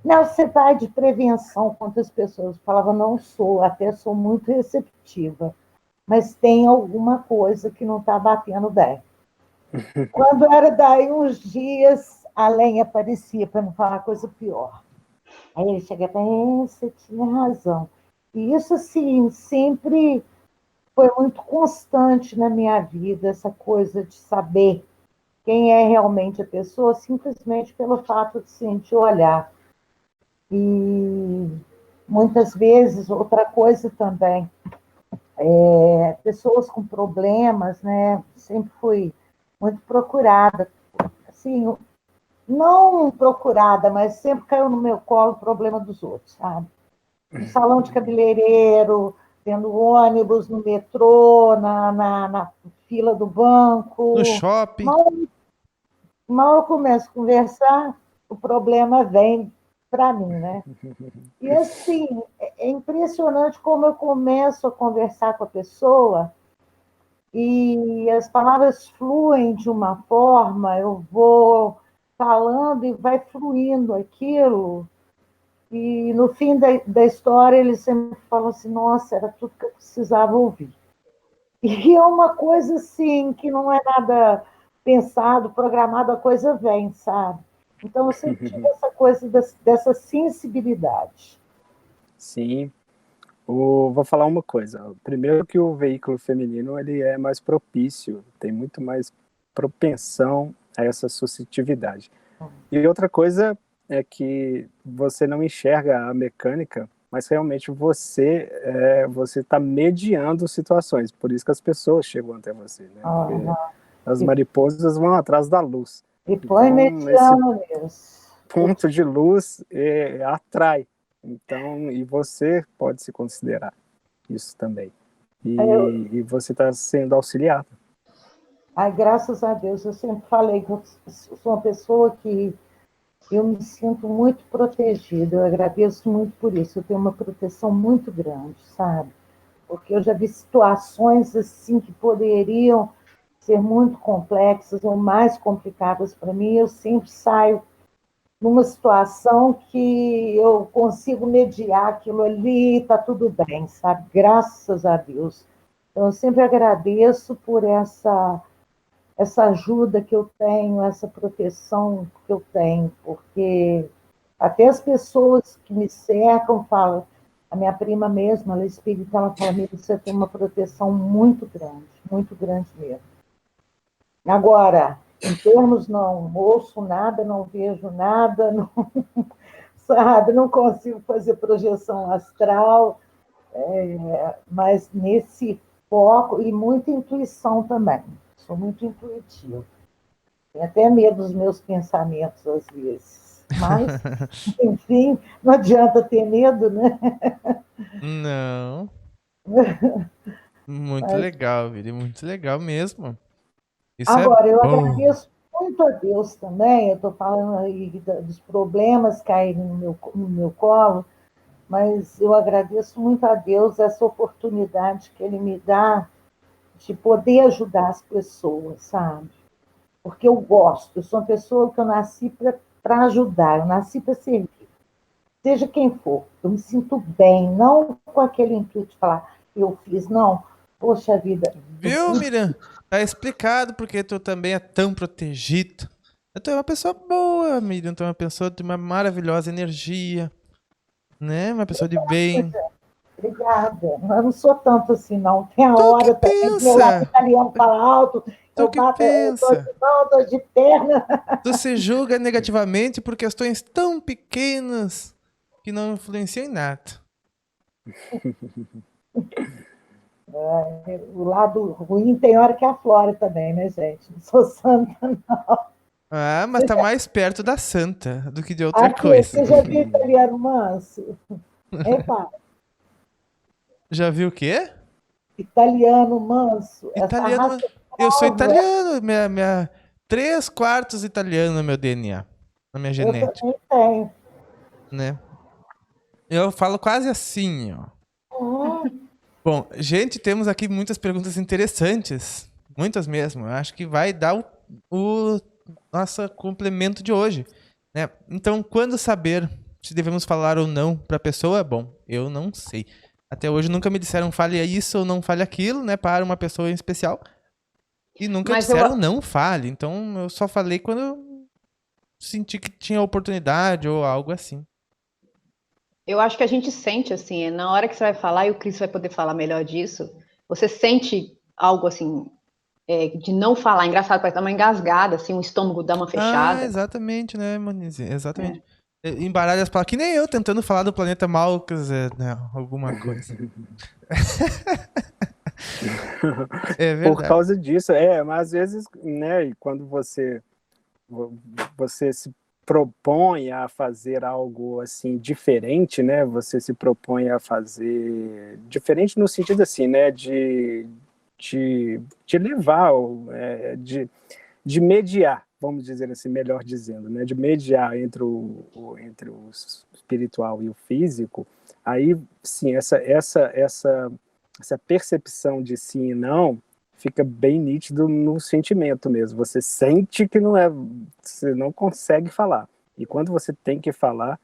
Não, você vai de prevenção contra as pessoas. Eu falava, não sou, até sou muito receptiva, mas tem alguma coisa que não está batendo bem. Quando era daí uns dias, a lenha aparecia, para não falar coisa pior. Aí ele chegava, você tinha razão. E isso, assim, sempre foi muito constante na minha vida, essa coisa de saber quem é realmente a pessoa, simplesmente pelo fato de sentir o olhar. E muitas vezes, outra coisa também, pessoas com problemas, né? Sempre fui muito procurada, assim, não procurada, mas sempre caiu no meu colo o problema dos outros, sabe? No salão de cabeleireiro, tendo ônibus, no metrô, na fila do banco. No shopping. Mal eu começo a conversar, o problema vem para mim, né? E assim, é impressionante como eu começo a conversar com a pessoa e as palavras fluem de uma forma, eu vou falando e vai fluindo aquilo. E no fim da história, eles sempre falam assim: nossa, era tudo que eu precisava ouvir. E é uma coisa assim, que não é nada pensado, programado, a coisa vem, sabe? Então, eu sempre tive essa coisa dessa sensibilidade. Sim. Vou falar uma coisa. Primeiro que o veículo feminino ele é mais propício, tem muito mais propensão a essa suscetividade. E outra coisa é que você não enxerga a mecânica, mas realmente você está mediando situações. Por isso que as pessoas chegam até você, né? Porque as mariposas vão atrás da luz. E põe mediano mesmo. Ponto de luz atrai. Então, e você pode se considerar isso também. E você está sendo auxiliado. Ai, graças a Deus, eu sempre falei que eu sou uma pessoa que eu me sinto muito protegida, eu agradeço muito por isso, eu tenho uma proteção muito grande, sabe? Porque eu já vi situações assim que poderiam ser muito complexas ou mais complicadas para mim, eu sempre saio numa situação que eu consigo mediar aquilo ali, está tudo bem, sabe? Graças a Deus. Então, eu sempre agradeço por essa ajuda que eu tenho, essa proteção que eu tenho, porque até as pessoas que me cercam falam, a minha prima mesmo, ela é espírita, ela fala, você tem uma proteção muito grande mesmo. Agora, em termos não ouço nada, não vejo nada, não, sabe, não consigo fazer projeção astral, mas nesse foco, e muita intuição também, sou muito intuitivo. Tenho até medo dos meus pensamentos, às vezes. Mas, enfim, não adianta ter medo, né? Não. Muito legal, Viri, muito legal mesmo. Isso agora, eu bom. agradeço muito a Deus também, eu estou falando aí dos problemas caírem no meu colo, mas eu agradeço muito a Deus essa oportunidade que Ele me dá de poder ajudar as pessoas, sabe? Porque eu gosto, eu sou uma pessoa que eu nasci para ajudar, eu nasci para servir. Seja quem for, eu me sinto bem, não com aquele intuito de falar, eu fiz, não, poxa vida. Viu, Miriam? Tá explicado porque tu também é tão protegido. Tu é uma pessoa boa, Miriam, tu é uma pessoa de uma maravilhosa energia, né? Uma pessoa de bem. Obrigada. Eu não sou tanto assim, não. Tem a Tu hora que também que eu lá pensa? italiano fala alto, Tu que eu pensa? tô de perna. Tu se julga negativamente por questões tão pequenas que não influenciam em nada. O lado ruim tem hora que aflora também, né, gente? Não sou santa, não. Ah, mas tá mais perto da santa do que de outra Aqui, coisa. você já viu italiano manso? Epa, Já viu o quê? italiano manso. Essa Italiano. raça Eu sou nova, italiano. Minha 3/4 italiano no meu DNA. Na minha eu genética, também tenho. né? Eu falo quase assim, ó. Bom, gente, temos aqui muitas perguntas interessantes. Muitas mesmo. Eu acho que vai dar o nosso complemento de hoje, né? Então, quando saber se devemos falar ou não para a pessoa? Bom, eu não sei. Até hoje nunca me disseram fale isso ou não fale aquilo, né? Para uma pessoa em especial. E nunca Mas disseram não fale. Então, eu só falei quando senti que tinha oportunidade ou algo assim. Eu acho que a gente sente, assim, na hora que você vai falar, e o Cris vai poder falar melhor disso, você sente algo, assim, de não falar. Engraçado, parece dar uma engasgada, assim, o estômago dá uma fechada. Exatamente, né, Monize? Exatamente. Embaralha as palavras, que nem eu tentando falar do planeta mal, quer dizer, né, alguma coisa. É Por verdade. causa disso, mas às vezes, né, quando você se propõe a fazer algo assim diferente, né? Você se propõe a fazer diferente no sentido assim, né? De levar, de mediar, vamos dizer assim, melhor dizendo, né? De mediar entre o espiritual e o físico. Aí, sim, essa percepção de sim e não fica bem nítido no sentimento mesmo. Você sente que não é, você não consegue falar. E quando você tem que falar,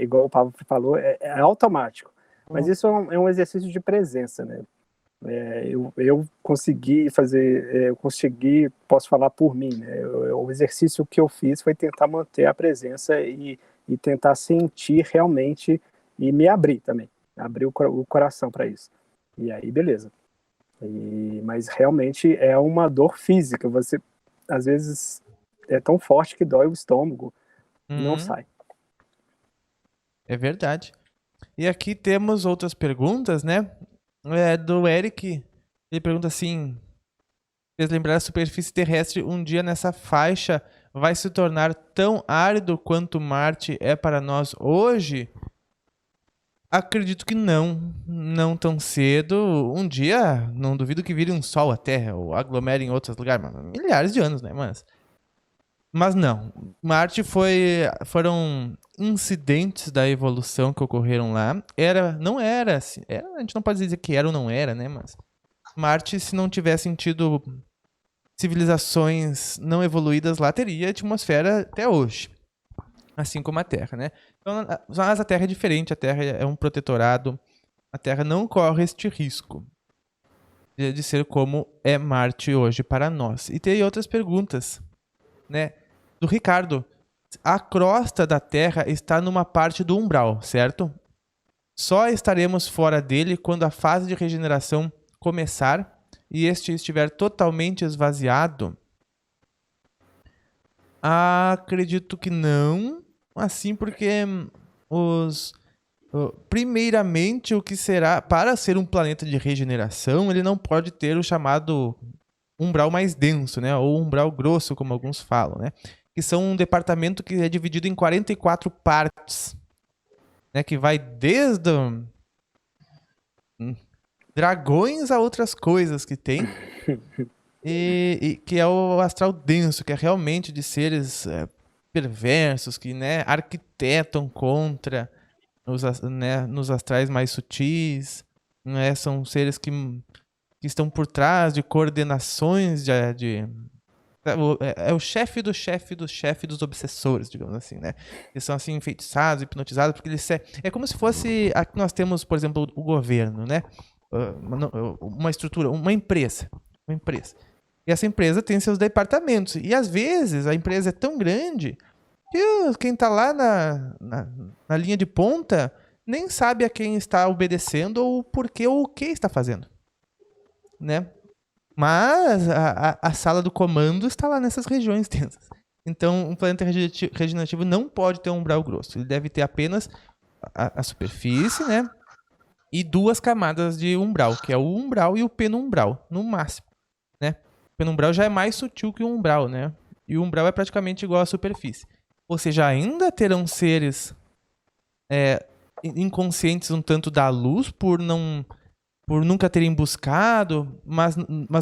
igual o Pablo falou, é automático. Mas isso é um exercício de presença, né? Eu consegui fazer, posso falar por mim, né? O exercício que eu fiz foi tentar manter a presença e tentar sentir realmente e me abrir também, abrir o coração para isso. E aí, beleza. Mas realmente é uma dor física. Você, às vezes, é tão forte que dói o estômago, não sai. É verdade. E aqui temos outras perguntas, né? Do Eric. Ele pergunta assim: fez lembrar a superfície terrestre um dia nessa faixa vai se tornar tão árido quanto Marte é para nós hoje? Acredito que não tão cedo. Um dia, não duvido que vire um sol à Terra ou aglomere em outros lugares, milhares de anos, né? Mas não. Marte foram incidentes da evolução que ocorreram lá. Não era assim. A gente não pode dizer que era ou não era, né? Mas Marte, se não tivesse tido civilizações não evoluídas lá, teria atmosfera até hoje. Assim como a Terra, né? Então, mas a Terra é diferente. A Terra é um protetorado. A Terra não corre este risco de ser como é Marte hoje para nós. E tem outras perguntas, né? Do Ricardo. A crosta da Terra está numa parte do umbral, certo? Só estaremos fora dele quando a fase de regeneração começar e este estiver totalmente esvaziado? Acredito que não. Assim, porque primeiramente, o que será para ser um planeta de regeneração, ele não pode ter o chamado umbral mais denso, né? Ou umbral grosso, como alguns falam, né? Que são um departamento que é dividido em 44 partes, né? Que vai desde dragões a outras coisas que tem. E que é o astral denso, que é realmente de seres perversos, que, né, arquitetam contra nos astrais mais sutis, né? São seres que estão por trás de coordenações é o chefe do chefe do chefe dos obsessores, digamos assim, né? Eles são assim enfeitiçados, hipnotizados, porque eles é como se fosse aqui nós temos, por exemplo, o governo, né? Uma estrutura, uma empresa. E essa empresa tem seus departamentos. E às vezes a empresa é tão grande que quem está lá na linha de ponta nem sabe a quem está obedecendo ou por que ou o que está fazendo, né? Mas a sala do comando está lá nessas regiões densas. Então, um planeta regenerativo não pode ter um umbral grosso. Ele deve ter apenas a superfície, né? E 2 camadas de umbral, que é o umbral e o penumbral, no máximo, né? O penumbral já é mais sutil que o umbral, né? E o umbral é praticamente igual à superfície. Ou seja, ainda terão seres inconscientes um tanto da luz por nunca terem buscado, mas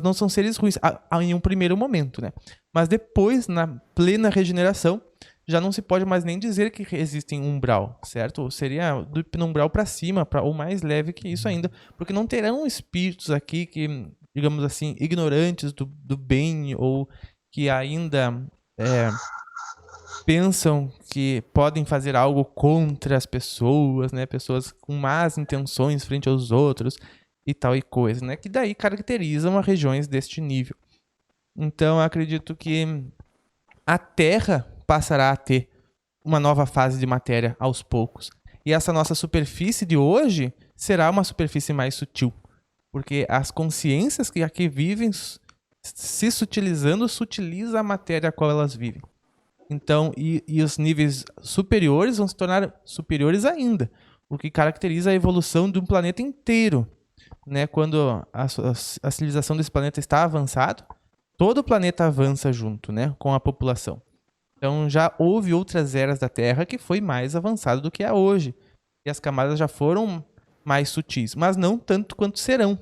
não são seres ruins em um primeiro momento, né? Mas depois, na plena regeneração, já não se pode mais nem dizer que existe um umbral, certo? Seria do umbral para cima, ou mais leve que isso ainda, porque não terão espíritos aqui que, digamos assim, ignorantes do bem ou que ainda pensam que podem fazer algo contra as pessoas, né? Pessoas com más intenções frente aos outros e tal e coisa, né? Que daí caracterizam as regiões deste nível. Então, eu acredito que a Terra, passará a ter uma nova fase de matéria aos poucos. E essa nossa superfície de hoje será uma superfície mais sutil. Porque as consciências que aqui vivem, se sutilizando, sutiliza a matéria a qual elas vivem. Então, e os níveis superiores vão se tornar superiores ainda. O que caracteriza a evolução de um planeta inteiro. Né? Quando a civilização desse planeta está avançado, todo o planeta avança junto, né? Com a população. Então já houve outras eras da Terra que foi mais avançado do que é hoje. E as camadas já foram mais sutis, mas não tanto quanto serão.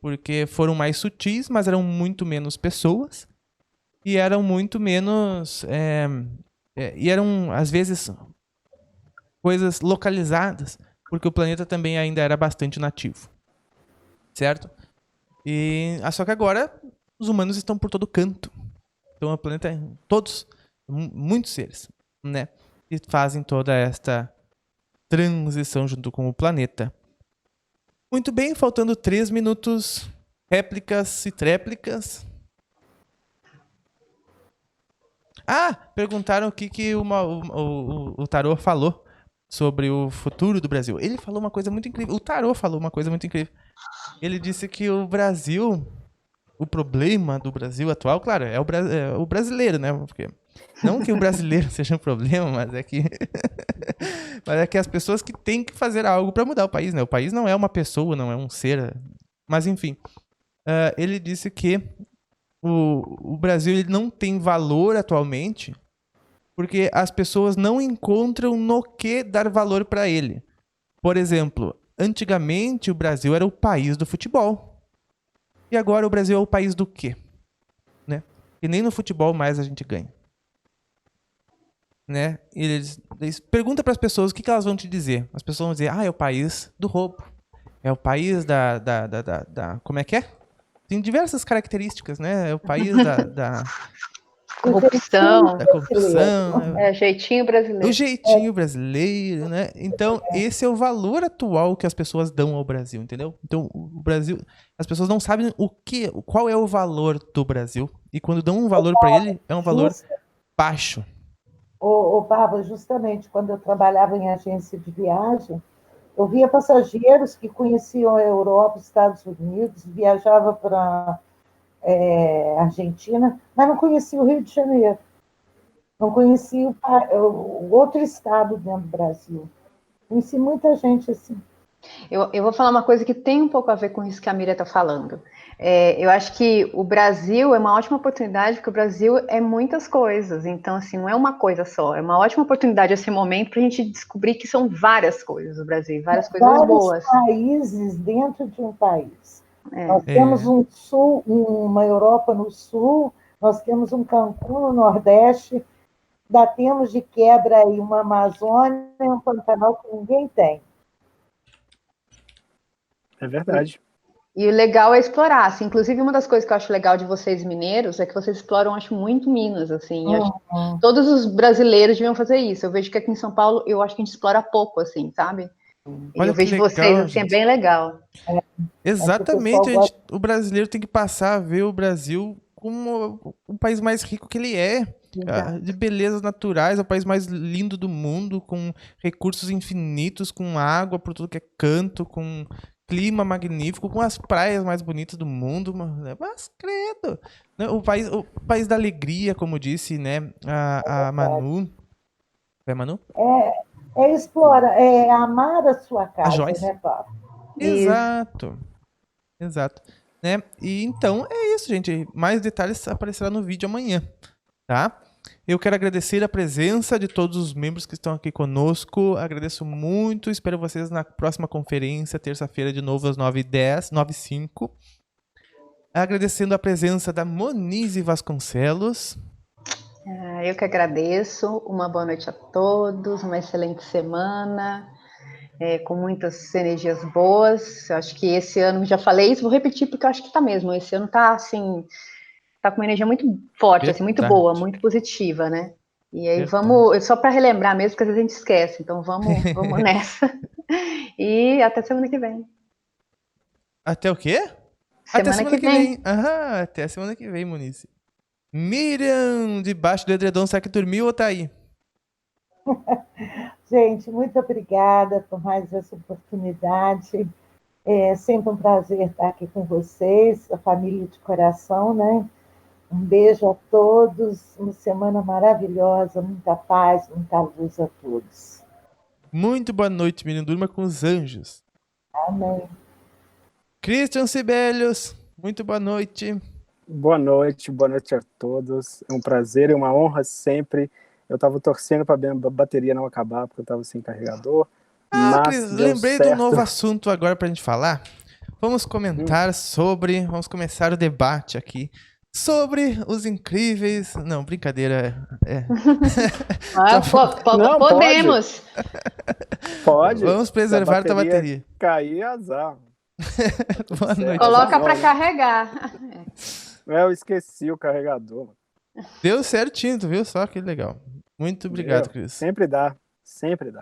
Porque foram mais sutis, mas eram muito menos pessoas. E eram muito menos... e eram, às vezes, coisas localizadas, porque o planeta também ainda era bastante nativo. Certo? Só que agora os humanos estão por todo canto. Então o planeta, todos, muitos seres, né? E fazem toda esta transição junto com o planeta. Muito bem, faltando 3 minutos. Réplicas e tréplicas. Perguntaram o que o Tarô falou sobre o futuro do Brasil. Ele falou uma coisa muito incrível. O Tarô falou uma coisa muito incrível. Ele disse que o Brasil, o problema do Brasil atual, claro, é o brasileiro, né? Porque, não que o brasileiro seja um problema, mas é que as pessoas que têm que fazer algo para mudar o país, né? O país não é uma pessoa, não é um ser. Mas, enfim, ele disse que o Brasil ele não tem valor atualmente porque as pessoas não encontram no que dar valor para ele. Por exemplo, antigamente o Brasil era o país do futebol. E agora o Brasil é o país do quê? Né? E nem no futebol mais a gente ganha. Né? Eles perguntam para as pessoas o que elas vão te dizer. As pessoas vão dizer, é o país do roubo. É o país da como é que é? Tem diversas características, né? É o país da corrupção. Da corrupção. Jeitinho brasileiro. O jeitinho brasileiro, né? Então, esse é o valor atual que as pessoas dão ao Brasil, entendeu? Então, o Brasil... As pessoas não sabem qual é o valor do Brasil. E quando dão um valor para ele, é um valor baixo. Bárbara, justamente quando eu trabalhava em agência de viagem, eu via passageiros que conheciam a Europa, os Estados Unidos, viajavam para Argentina, mas não conheciam o Rio de Janeiro. Não conhecia o outro estado dentro do Brasil. Conheci muita gente assim. Eu vou falar uma coisa que tem um pouco a ver com isso que a Miriam está falando. Eu acho que o Brasil é uma ótima oportunidade, porque o Brasil é muitas coisas. Então, assim, não é uma coisa só. É uma ótima oportunidade esse momento para a gente descobrir que são várias coisas do Brasil, várias coisas boas. Vários países dentro de um país. Nós temos um sul, uma Europa no sul, nós temos um Cancún no Nordeste, ainda temos de quebra aí uma Amazônia e um Pantanal que ninguém tem. É verdade. E o legal é explorar, assim, inclusive uma das coisas que eu acho legal de vocês mineiros é que vocês exploram, acho, muito Minas, assim, acho que todos os brasileiros deviam fazer isso. Eu vejo que aqui em São Paulo, eu acho que a gente explora pouco, assim, sabe? Olha, eu vejo legal, vocês, assim, é bem legal. Exatamente, o brasileiro tem que passar a ver o Brasil como o país mais rico que ele é. De belezas naturais, é o país mais lindo do mundo, com recursos infinitos, com água por tudo que é canto, com clima magnífico, com as praias mais bonitas do mundo, mas credo, o país da alegria, como disse, né, a Manu. É Manu? Explora, amar a sua casa, né, Pablo? Exato. Né? E então é isso, gente. Mais detalhes aparecerá no vídeo amanhã, tá? Eu quero agradecer a presença de todos os membros que estão aqui conosco. Agradeço muito. Espero vocês na próxima conferência, terça-feira, de novo, às 9h10, 9h05. Agradecendo a presença da Monize Vasconcelos. Eu que agradeço. Uma boa noite a todos. Uma excelente semana. Com muitas energias boas. Eu acho que esse ano, já falei isso, vou repetir porque eu acho que está mesmo. Esse ano está assim... Tá com uma energia muito forte, assim, muito boa, muito positiva, né? E aí vamos, só para relembrar mesmo, porque às vezes a gente esquece, então vamos nessa. E até semana que vem. Até o quê? Até semana que vem. Até semana que vem, Monize. Miriam, debaixo do edredom, será que dormiu ou tá aí? Gente, muito obrigada por mais essa oportunidade. É sempre um prazer estar aqui com vocês, a família de coração, né? Um beijo a todos, uma semana maravilhosa, muita paz, muita luz a todos. Muito boa noite, Miriam. Durma com os anjos. Amém. Christian Sibelius, muito boa noite. Boa noite a todos. É um prazer e uma honra sempre. Eu estava torcendo para a bateria não acabar, porque eu estava sem carregador. Ah, mas Cris, deu lembrei certo. de um novo assunto agora pra gente falar. Vamos comentar sobre. Vamos começar o debate aqui. Sobre os incríveis. Não, brincadeira. Não, podemos. Pode. Vamos preservar a tua bateria. Cair azar. Boa noite. Coloca para carregar. Eu esqueci o carregador. Deu certinho, tu viu só? Que legal. Muito obrigado, Cris. Sempre dá. Sempre.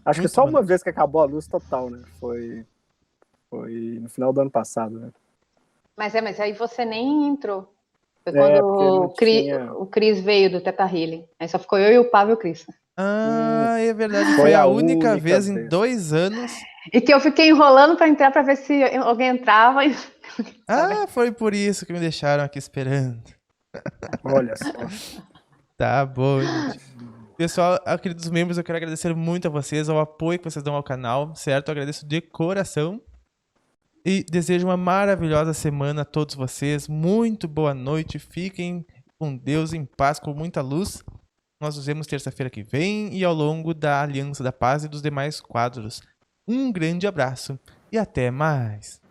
Acho que Muito só bom. uma vez que acabou a luz total, né? Foi no final do ano passado, né? Mas aí você nem entrou. Foi porque quando o Cris veio do Teta Healing. Aí só ficou eu e o Pablo e o Cris. Ah, é verdade. Foi a única vez em 2 anos. E que eu fiquei enrolando para entrar para ver se alguém entrava. Ah, foi por isso que me deixaram aqui esperando. Olha só. Tá bom, gente. Pessoal, queridos membros, eu quero agradecer muito a vocês, ao apoio que vocês dão ao canal, certo? Eu agradeço de coração. E desejo uma maravilhosa semana a todos vocês. Muito boa noite. Fiquem com Deus, em paz, com muita luz. Nós nos vemos terça-feira que vem e ao longo da Aliança da Paz e dos demais quadros. Um grande abraço e até mais.